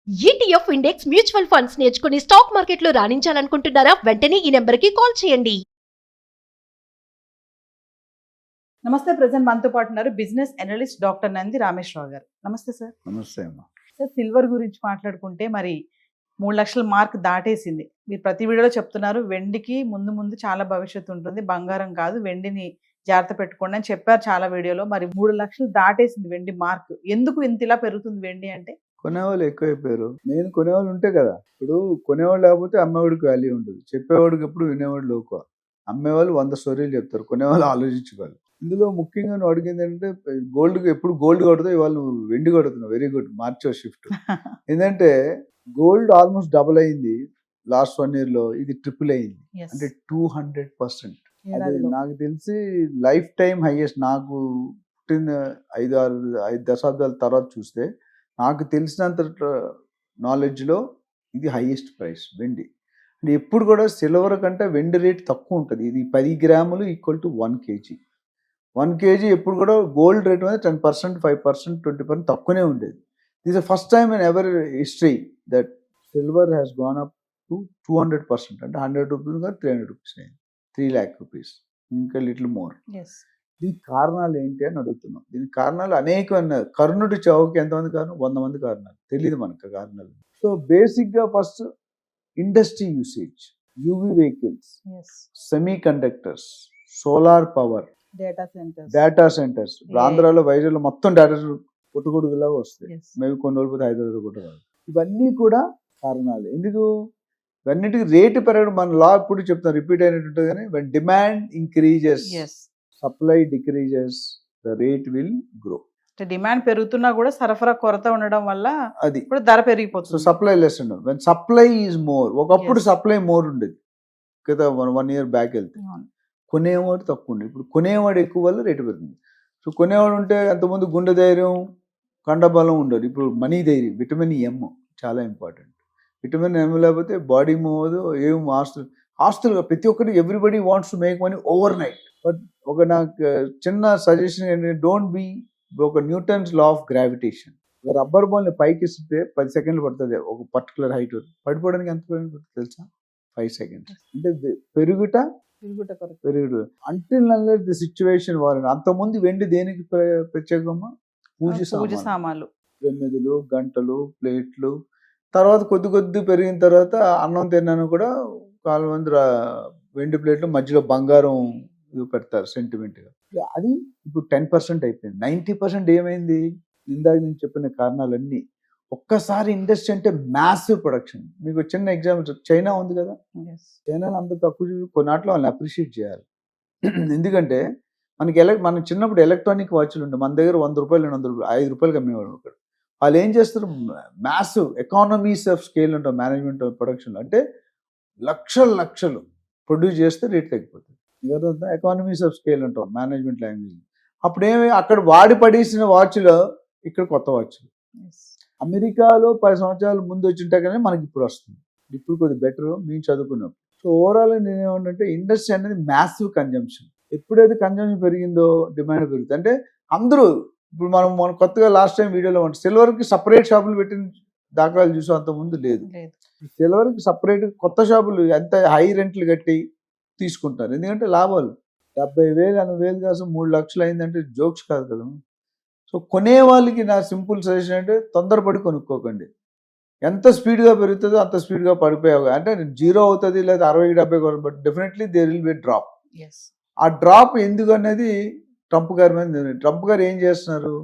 ETF index mutual funds నేర్చుకుని stock మార్కెట్లో రాణించాలనుకుంటున్నారా? వెంటనే ఈ నెంబర్కి కాల్ చేయండి. నమస్తే. ప్రజెంట్ మనతో పాటు ఉన్నారు business analyst doctor Nandi Rameshwar Rao గారు. నమస్తే సార్. నమస్తే అమ్మా. సార్, సిల్వర్ గురించి మాట్లాడుకుంటే మరి 3 లక్షల మార్క్ దాటేసింది. మీరు ప్రతి వీడియోలో చెప్తున్నారు వెండికి ముందు ముందు చాలా భవిష్యత్తు ఉంటుంది, బంగారం కాదు, వెండిని జాగ్రత్త పెట్టుకోండి అని చెప్పారు చాలా వీడియోలో. మరి 3 లక్షలు దాటేసింది వెండి మార్క్. ఎందుకు ఇంత ఇలా పెరుగుతుంది వెండి అంటే? కొనేవాళ్ళు ఎక్కువైపోయారు. మెయిన్ కొనేవాళ్ళు ఉంటే కదా. ఇప్పుడు కొనేవాళ్ళు లేకపోతే అమ్మేవాడికి వాల్యూ ఉండదు. చెప్పేవాడికి ఎప్పుడు వినేవాడు లోకువ. అమ్మేవాళ్ళు 100 స్టోరీలు చెప్తారు, కొనేవాళ్ళు ఆలోచించుకోవాలి. ఇందులో ముఖ్యంగా నువ్వు అడిగింది ఏంటంటే ఎప్పుడు గోల్డ్ కొడతావు, ఇవాళ నువ్వు వెండి కొడుతున్నావు. వెరీ గుడ్, మార్చో షిఫ్ట్. ఏంటంటే గోల్డ్ ఆల్మోస్ట్ డబుల్ అయింది లాస్ట్ 1 year లో. ఇది ట్రిపుల్ అయింది. Yes. అంటే 200%. అది ఏడాదిలో. నాకు తెలిసి లైఫ్ టైం హైయెస్ట్. నాకు పుట్టిన 5 దశాబ్దాల తర్వాత చూస్తే నాకు తెలిసినంత నాలెడ్జ్లో ఇది హైయెస్ట్ ప్రైస్ వెండి. అంటే ఎప్పుడు కూడా సిల్వర్ కంటే వెండి రేట్ తక్కువ ఉంటుంది. ఇది 10 గ్రాములు ఈక్వల్ టు 1 kg. 1 kg ఎప్పుడు కూడా గోల్డ్ రేట్ మీద 10%, 5%, 20% తక్కువనే ఉండేది. This is first time in ever history that silver has gonna up to 200%. అంటే 100 రూపీస్ 300 రూపీస్ అయింది. 3 lakh rupees, ఇంకా లిటిల్ మోర్. Yes. దీనికి కారణాలు ఏంటి అని అడుగుతున్నాం. దీనికి కారణాలు అనేకమైన. కర్ణుడి చావుకి ఎంతమంది కారణం? 100 మంది కారణాలు. తెలియదు మనకు కారణాలు. సో బేసిక్గా first industry usage, UV vehicles, Yes. Semi conductors, solar power, data centres. Data centres. ఇప్పుడు ఆంధ్రాలో వైజాగ్లో మొత్తం డేటా పుట్టుకొడుకులాగా వస్తాయి. Yes. మేబీ కొన్ని రోజులు పోతే హైదరాబాద్ కూడా రాదు. ఇవన్నీ కూడా కారణాలు. ఎందుకు ఇవన్నిటికి రేటు పెరగడం? మన లా ఇప్పుడు చెప్తాం, రిపీట్ అయినట్టు. కానీ when demand increases, Yes. Supply decreases, the rate will grow. Demand పెరుగుతున్నా కూడా సరఫరా కొరత ఉండడం వల్ల అది ఇప్పుడు ధర సో పెరిగిపోతుంది. సప్లై లెస్ ఉండదు. When supply is more. ఒకప్పుడు Yes. సప్లై మోర్ ఉండేది కదా, 1 year బ్యాక్ వెళ్తే. అవును. కొనేవాడు తక్కువ ఉండేది. ఇప్పుడు కొనేవాడు ఎక్కువ వల్ల రేటు పెరుగుతుంది. సో కొనేవాడు ఉంటే అంతకుముందు గుండె ధైర్యం, కండబలం ఉండదు. ఇప్పుడు మనీ ధైర్యం, విటమిన్ ఎమ్ చాలా ఇంపార్టెంట్. విటమిన్ ఎమ్ లేకపోతే బాడీ మూవ్ అవ్వదు. ఏం ఆస్తులు ప్రతి ఒక్కటి everybody wants to make money overnight. But ఒక నాకు చిన్న సజెషన్ ఏంటంటే, డోంట్ బీ ఒక Newton's law of gravitation. Rubber బాల్ని పైకి ఇస్తే 10 సెకండ్లు పడుతుంది ఒక పర్టికులర్ హైట్. పడిపోవడానికి ఎంత పడుతుంది తెలుసా? 5 seconds. అంటే పెరుగుట అంటిల్ అన్లెస్ ది సిచ్యువేషన్ వారు. అంతకుముందు వెండి దేనికి ప్రత్యేకమా? పూజ పూజ సామాన్లు. సామాన్లు. ప్రమిదలు, గంటలు, ప్లేట్లు. తర్వాత కొద్ది పెరిగిన తర్వాత అన్నం తిన్నాను కూడా చాలా మంది వెండి ప్లేట్లు మధ్యలో బంగారం ఇవి పెడతారు సెంటిమెంట్గా. అది ఇప్పుడు 10% అయిపోయింది. 90% ఏమైంది? ఇందాక నేను చెప్పిన కారణాలన్నీ. ఒక్కసారి ఇండస్ట్రీ అంటే మ్యాసివ్ ప్రొడక్షన్. మీకు చిన్న ఎగ్జాంపుల్, చైనా ఉంది కదా. Yes. చైనాలో అంత తక్కువ కొన్నాట్లో వాళ్ళని అప్రిషియేట్ చేయాలి. ఎందుకంటే మన చిన్నప్పుడు ఎలక్ట్రానిక్ వాచ్లు ఉండే మన దగ్గర 100 రూపాయలు, 200 రూపాయలు, 5 రూపాయలకి అమ్మేవాడు ఒకడు. వాళ్ళు ఏం చేస్తారు? మ్యాసివ్ ఎకానమీస్ ఆఫ్ స్కేల్ ఉంటాం మేనేజ్మెంట్ ప్రొడక్షన్లో. అంటే లక్షలు ప్రొడ్యూస్ చేస్తే రేట్ తగ్గిపోతుంది. ఎకానమీస్ ఆఫ్ స్కేల్ ఉంటాం మేనేజ్మెంట్ లాంగ్వేజ్. అప్పుడేమి అక్కడ వాడి పడేసిన వాచ్లో ఇక్కడ కొత్త వాచ్లు. Yes. అమెరికాలో 10 సంవత్సరాల ముందు వచ్చింటే కానీ మనకి ఇప్పుడు వస్తుంది. ఇప్పుడు కొద్దిగా బెటర్ మేము చదువుకున్నాం. సో ఓవరాల్ నేనేమంటే ఇండస్ట్రీ అనేది మ్యాసివ్ కన్జంప్షన్. ఎప్పుడైతే కన్జంప్షన్ పెరిగిందో డిమాండ్ పెరుగుతుంది. అంటే అందరూ ఇప్పుడు మనం కొత్తగా లాస్ట్ టైం వీడియోలో సిల్వర్కి సపరేట్ షాపులు పెట్టిన దాఖలాలు చూసాం, అంత ముందు లేదు. లేదు. సిల్వర్కి సపరేట్ కొత్త షాపులు ఎంత హై రెంట్లు కట్టి తీసుకుంటారు. ఎందుకంటే లాభాలు 70,000, 80,000 కోసం 3 లక్షలు అయిందంటే జోక్స్ కాదు కదా. సో కొనే వాళ్ళకి నా సింపుల్ సజెషన్ అంటే తొందరపడి కొనుక్కోకండి. ఎంత స్పీడ్గా పెరుగుతుందో అంత స్పీడ్గా పడిపోయావు. అంటే 0 అవుతుంది లేదా 60-70 కొను, but definitely there will be drop. Yes. ఆ డ్రాప్ ఎందుకు అనేది ట్రంప్ గారి మీద. ట్రంప్ గారు ఏం చేస్తున్నారు?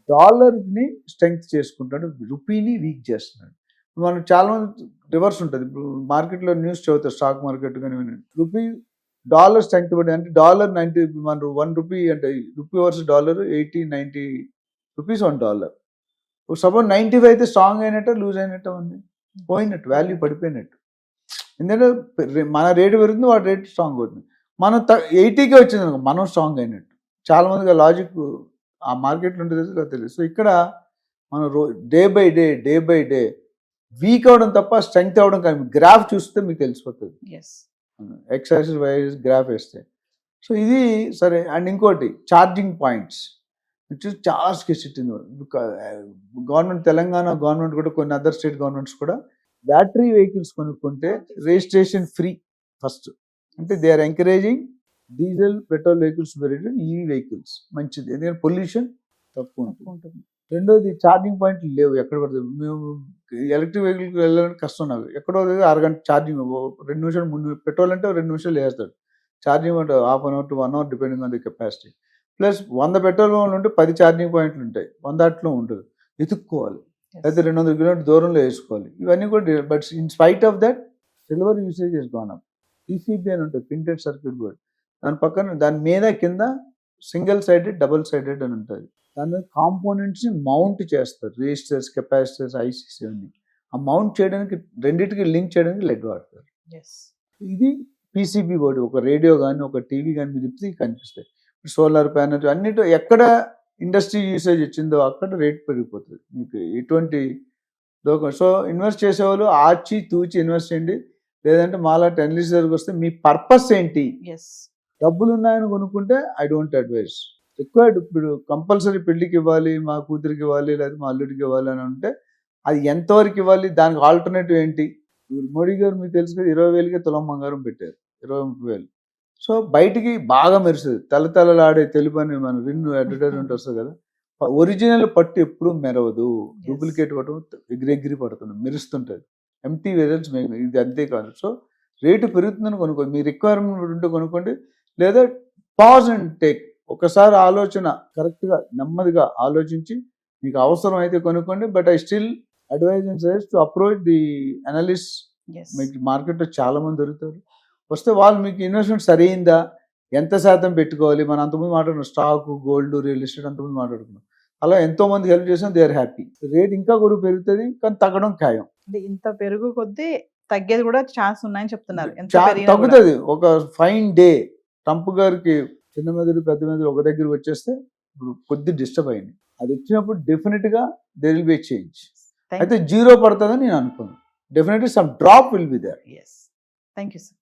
డాలర్ని స్ట్రెంగ్త్ చేసుకుంటాడు, రూపీని వీక్ చేస్తున్నాడు. మనం చాలా మంది రివర్స్ ఉంటుంది. ఇప్పుడు మార్కెట్లో న్యూస్ చదువుతారు, స్టాక్ మార్కెట్ కానీ రూపీ డాలర్ స్ట్రెంగ్త్ పడి, అంటే $90, మన 1 రూపీ అంటే రూపీ వర్సెస్ $80, 90 రూపీస్ $1. సపోజ్ 95 అయితే స్ట్రాంగ్ అయినట్టు, లూజ్ అయినట్టు ఉంది, పోయినట్టు, వాల్యూ పడిపోయినట్టు. ఎందుకంటే మన రేటు పెరుగుతుంది, వాడి రేట్ స్ట్రాంగ్ అవుతుంది. మనం 80కే వచ్చింది అనుకో, మనం స్ట్రాంగ్ అయినట్టు. చాలా మందికి లాజిక్ ఆ మార్కెట్లో ఉంటుంది తెలియదు. సో ఇక్కడ మనం డే బై డే వీక్ అవడం తప్ప స్ట్రెంగ్త్ అవడం కానీ గ్రాఫ్ చూస్తే మీకు తెలిసిపోతుంది. Yes. X axis Y axis graph వేస్తే. సో ఇది సరే. అండ్ ఇంకోటి ఛార్జింగ్ పాయింట్స్. విచ్ ఇస్ చాలా స్కెసిటీ. గవర్నమెంట్ తెలంగాణ గవర్నమెంట్ కూడా కొన్ని అదర్ స్టేట్ గవర్నమెంట్స్ కూడా బ్యాటరీ వెహికల్స్ కొనుక్కుంటే రిజిస్ట్రేషన్ ఫ్రీ ఫస్ట్. అంటే they are encouraging diesel petrol vehicles EV vehicles మంచిది, ఎందుకంటే పొల్యూషన్ తక్కువ ఉంటుంది. రెండోది ఛార్జింగ్ పాయింట్లు లేవు ఎక్కడ పడుతుంది. మేము ఎలక్ట్రిక్ వెహికల్కి వెళ్ళడానికి కష్టం నాకు. ఎక్కడో అరగంట ఛార్జింగ్, 2 నిమిషాలు 3 పెట్రోల్ అంటే 2 నిమిషాలు వేస్తాడు. ఛార్జింగ్ అంటే half an hour to 1 hour depending on the capacity. Plus 100 petrol ఉంటే 10 ఛార్జింగ్ పాయింట్లు ఉంటాయి, 100 అట్లో ఉంటుంది. ఎత్తుక్కోవాలి, అయితే 200 కిలోమీటర్ దూరంలో వేసుకోవాలి. ఇవన్నీ కూడా but in spite of that silver usage is gone up. PCB అని ఉంటుంది, ప్రింటెడ్ సర్క్యూట్ బోర్డ్. దాని పక్కన దాని మీద కింద సింగిల్ సైడెడ్ డబుల్ సైడెడ్ అని ఉంటుంది. దాని మీద కాంపోనెంట్స్ని మౌంట్ చేస్తారు, రెజిస్టర్స్ కెపాసిటర్స్ ఐసీస్ అన్ని. ఆ మౌంట్ చేయడానికి రెండింటికి లింక్ చేయడానికి లెడ్ వాడతారు. ఇది PCB బోర్డు. ఒక రేడియో కానీ ఒక టీవీ కానీ మీరు తిప్పితే కనిపిస్తాయి. సోలార్ ప్యానెల్ అన్నిటి ఎక్కడ ఇండస్ట్రీ యూసేజ్ వచ్చిందో అక్కడ రేట్ పెరిగిపోతుంది మీకు ఎటువంటి దోకం. సో ఇన్వెస్ట్ చేసేవాళ్ళు ఆచి తూచి ఇన్వెస్ట్ చేయండి. లేదంటే మాలా 10 లీటర్స్ దగ్గరకు వస్తే మీ పర్పస్ ఏంటి, డబ్బులు ఉన్నాయని కొనుక్కుంటే ఐ డోంట్ అడ్వైజ్. రిక్వైర్డ్ ఇప్పుడు కంపల్సరీ పెళ్లికి ఇవ్వాలి, మా కూతురికి ఇవ్వాలి, లేదా మా అల్లుడికి ఇవ్వాలి అని అంటే అది ఎంతవరకు ఇవ్వాలి, దానికి ఆల్టర్నేటివ్ ఏంటి. మోడీ గారు మీకు తెలుసు కదా 20,000కే తులం బంగారం పెట్టారు, 20-30,000. సో బయటికి బాగా మెరుస్తుంది, తలతలలాడే తెలుపు అని మన రిన్ అడ్వర్టైజ్మెంట్ వస్తుంది కదా. ఒరిజినల్ పట్టు ఎప్పుడూ మెరవదు, డూప్లికేట్ పట్టు ఎగిరెగిరి పడుతుంది, మెరుస్తుంటుంది. ఎంటీ వెజల్స్ ఇది అంతే కాదు. సో రేటు పెరుగుతుందని కొనుక్కోండి, మీ రిక్వైర్మెంట్ ఉంటే కొనుక్కోండి. లేదా పాజ్ అండ్ టేక్, ఒకసారి ఆలోచన కరెక్ట్గా నెమ్మదిగా ఆలోచించి మీకు అవసరం అయితే కొనుక్కోండి. But I still advise and suggest to approach the analyst. మీకు మార్కెట్లో చాలా మంది దొరుకుతారు, వస్తే వాళ్ళు మీకు ఇన్వెస్ట్మెంట్ సరైందా, ఎంత శాతం పెట్టుకోవాలి. మనం అంతకుముందు మాట్లాడుకున్నాం స్టాక్, గోల్డ్, రియల్ ఎస్టేట్ అంతకుముందు మాట్లాడుకున్నాం. అలా ఎంతో మంది హెల్ప్ చేసాం, దే ఆర్ హ్యాపీ. రేట్ ఇంకా కూడా పెరుగుతుంది, కానీ తగ్గడం ఖాయం. అంటే ఇంత పెరుగు కొద్దీ తగ్గేది కూడా ఛాన్స్ ఉన్నాయని చెప్తున్నారు. తగ్గుతుంది. ఒక ఫైన్ డే ట్రంప్ గారికి చిన్న మెదడు పెద్ద మెదడు ఒక దగ్గర వచ్చేస్తే ఇప్పుడు కొద్ది డిస్టర్బ్ అయింది. అది వచ్చినప్పుడు డెఫినెట్ గా దేర్ విల్ బి చేంజ్. అయితే 0 పడుతుందని నేను అనుకున్నాను. Definitely some drop will be there. Thank you sir.